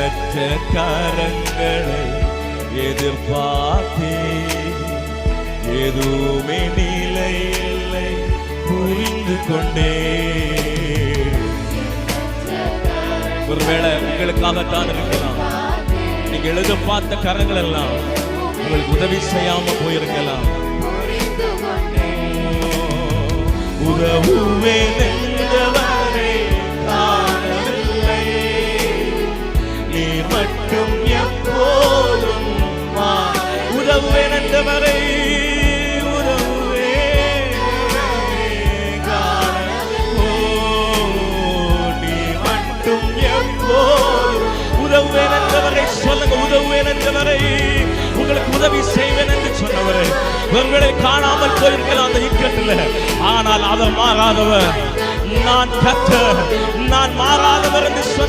எண்ணற்ற கரங்களை எதிர்பார்த்தே எதுவுமே நிலை இல்லை புரிந்து கொண்டே. ஒருவேளை உங்களுக்காகத்தான் இருக்கலாம், நீங்க எழுத பார்த்த கரங்கள் எல்லாம் உங்களுக்கு உதவி செய்யாம போயிருக்கலாம். உதவுவேன் என்றவரை காணவில்லை, நீ மட்டும் எப்போதும் உதவுவேன் என்றவரை உதவுவேன் என்றவரை சொல்லுங்க. உதவுவேன் என்றவரை, உங்களுக்கு உதவி செய்வேன் என்று சொன்னவரை ஒருவேளை காணாமல் போயிருக்கலாம் அந்த இக்கட்டில். ஆனால் அவர் மாறாதவர், நான் கர்த்தர், நான் மாறாதவர் என்று சொன்ன